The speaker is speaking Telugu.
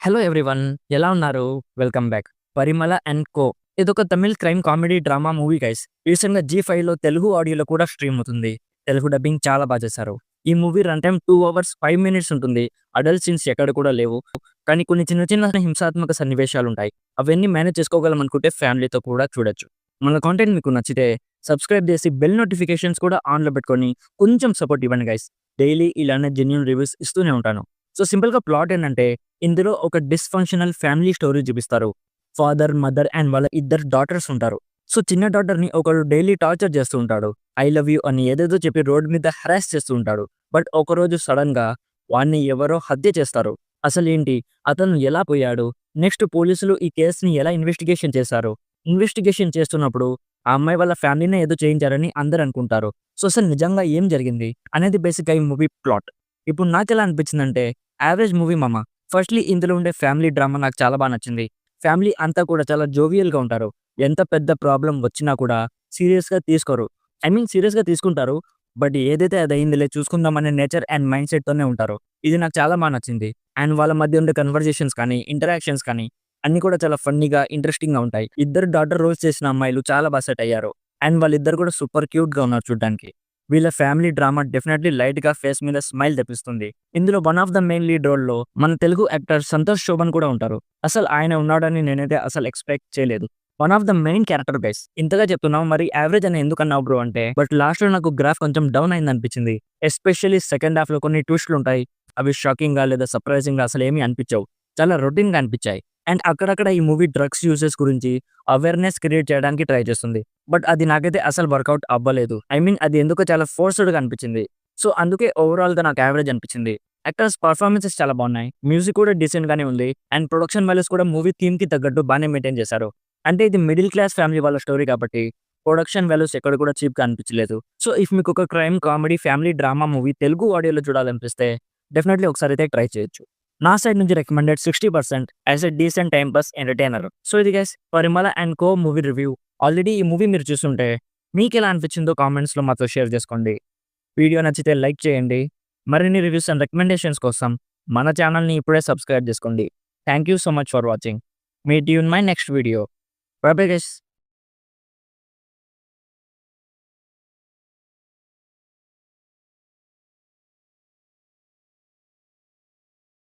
హలో ఎవ్రీవన్, ఎలా ఉన్నారు? Welcome back. 'Parimala and co' ఇదొక Tamil crime comedy drama movie guys. రీసెంట్‌గా జీ5లో తెలుగు ఆడియోలో కూడా స్ట్రీమ్ అవుతుంది. తెలుగు డబ్బింగ్ చాలా చేశారు. ఈ movie run time 2 hours 5 minutes ఉంటుంది. అడల్ట్ సీన్స్ ఎక్కడ కూడా లేవు. కానీ కొన్ని చిన్న చిన్న హింసాత్మక సన్నివేశాలుంటాయి. అవన్నీ మేనేజ్ చేసుకోగలం అనుకుంటే ఫ్యామిలీతో కూడా చూడొచ్చు. మన కాంటెంట్ మీకు నచ్చితే సబ్స్క్రైబ్ చేసి బెల్ నోటిఫికేషన్స్ కూడా ఆన్‌లో పెట్టుకొని కొంచెం సపోర్ట్ ఇవ్వండి గైస్. డైలీ ఇలానే జెన్యూన్ రివ్యూస్ ఇస్తూనే ఉంటాను. సో సింపుల్‌గా ప్లాట్ ఏంటంటే, ఇందులో ఒక డిస్‌ఫంక్షనల్ ఫ్యామిలీ స్టోరీ చూపిస్తారు. ఫాదర్, మదర్ అండ్ వాళ్ళ ఇద్దరు డాటర్స్ ఉంటారు. సో చిన్న డాటర్‌ని ఒకడు డైలీ టార్చర్ చేస్తూ ఉంటాడు. ఐ లవ్ యూ అని ఏదేదో చెప్పి రోడ్ మీద హరాస్ చేస్తూ ఉంటాడు. బట్ ఒకరోజు సడెన్‌గా వాడిని ఎవరో హత్య చేస్తారు. అసలేంటి? అతను ఎలా పోయాడు? నెక్స్ట్ పోలీసులు ఈ కేస్‌ని ఎలా ఇన్వెస్టిగేషన్ చేశారు? ఇన్వెస్టిగేషన్ చేస్తున్నప్పుడు ఆ అమ్మాయి వాళ్ళ ఫ్యామిలీనే ఏదో చేయించారని అందరూ అనుకుంటారు. సో అసలు నిజంగా ఏం జరిగింది? అనేది బేసిక్‌గా ఈ మూవీ ప్లాట్. ఇప్పుడు నాకెలా అనిపించిందంటే, యావరేజ్ మూవీ మామ. ఫస్ట్‌లీ ఇందులో ఉండే ఫ్యామిలీ డ్రామా నాకు చాలా నచ్చింది. ఫ్యామిలీ అంతా కూడా చాలా జోవియల్‌గా ఉంటారు. ఎంత పెద్ద ప్రాబ్లమ్ వచ్చినా కూడా సీరియస్‌గా తీసుకోరు. ఐ మీన్ సీరియస్‌గా తీసుకుంటారు. బట్ ఏదైతే అదయిందిలే చూసుకుందాం అనే నేచర్ అండ్ మైండ్ సెట్‌తోనే ఉంటారు. ఇది నాకు చాలా నచ్చింది. అండ్ వాళ్ళ మధ్య ఉండే కన్వర్జేషన్స్ కానీ, ఇంటరాక్షన్స్ కానీ అన్నీ కూడా చాలా ఫన్నీగా, ఇంట్రెస్టింగ్‌గా ఉంటాయి. ఇద్దరు డాటర్ రోల్స్ చేసిన అమ్మాయిలు చాలా సెట్ అయ్యారు. అండ్ వాళ్ళిద్దరు కూడా సూపర్ క్యూట్‌గా ఉన్నారు చూడ్డానికి. వీళ్ళ ఫ్యామిలీ డ్రామా డెఫినెట్లీ లైట్‌గా ఫేస్ మీద స్మైల్ తెప్పిస్తుంది. ఇందులో one of the main lead రోల్‌లో మన తెలుగు యాక్టర్ సంతోష్ శోభన్ కూడా ఉంటారు. అసలు ఆయన ఉన్నాడని నేనైతే అసలు ఎక్స్‌పెక్ట్ చేయలేదు. One of the main character guys. ఇంతగా చెప్తున్నావు మరి యావరేజ్ అని ఎందుకన్నావు బ్రో అంటే, బట్ లాస్ట్‌లో నాకు గ్రాఫ్ కొంచెం డౌన్ అయిందనిపించింది. ఎస్పెషల్లీ సెకండ్ హాఫ్‌లో కొన్ని ట్విస్ట్‌లుంటాయి. అవి షాకింగ్‌గా లేదా సర్ప్రైజింగ్‌గా అసలేమీ అనిపించవు. చాలా రొటీన్‌గా అనిపించాయి. అండ్ అక్కడక్కడ ఈ మూవీ డ్రగ్స్ యూసేజ్ గురించి అవేర్‌నెస్ క్రియేట్ చేయడానికి ట్రై చేస్తుంది. బట్ అది నాకైతే అసలు వర్కౌట్ అవ్వలేదు. ఐ మీన్ అది ఎందుకో చాలా ఫోర్స్‌డ్‌గా అనిపించింది. సో అందుకే ఓవరాల్‌గా నాకు యావరేజ్ అనిపించింది. యాక్టర్స్ పర్ఫార్మెన్సెస్ చాలా బాగున్నాయి. మ్యూజిక్ కూడా డీసెంట్ గానే ఉంది. అండ్ ప్రొడక్షన్ వాల్యూస్ కూడా మూవీ థీమ్‌కి తగ్గట్టు బానే మెయింటైన్ చేశారు. అంటే ఇది మిడిల్ క్లాస్ ఫ్యామిలీ వాళ్ళ స్టోరీ కాబట్టి ప్రొడక్షన్ వాల్యూస్ ఎక్కడ కూడా చీప్‌గా అనిపించలేదు. సో ఇఫ్ మీకు ఒక crime, comedy, family drama movie Telugu ఆడియోలో చూడాలనిపిస్తే డెఫినెట్లీ ఒకసారి అయితే ట్రై చేయొచ్చు. నా సైడ్ నుంచి recommended 60% as a decent time pass entertainer. So ఇది guys 'Parimala and co' movie review. Already ఈ మూవీ మీరు చూసుంటే మీకెలా అనిపించిందో కామెంట్స్‌లో మాతో షేర్ చేసుకోండి. వీడియో నచ్చితే లైక్ చేయండి. మరిన్ని రివ్యూస్ అండ్ రికమెండేషన్స్ కోసం మన ఛానల్‌ని ఇప్పుడే సబ్స్క్రైబ్ చేసుకోండి. Thank you so much for watching. Meet you in my next video. By bye guys.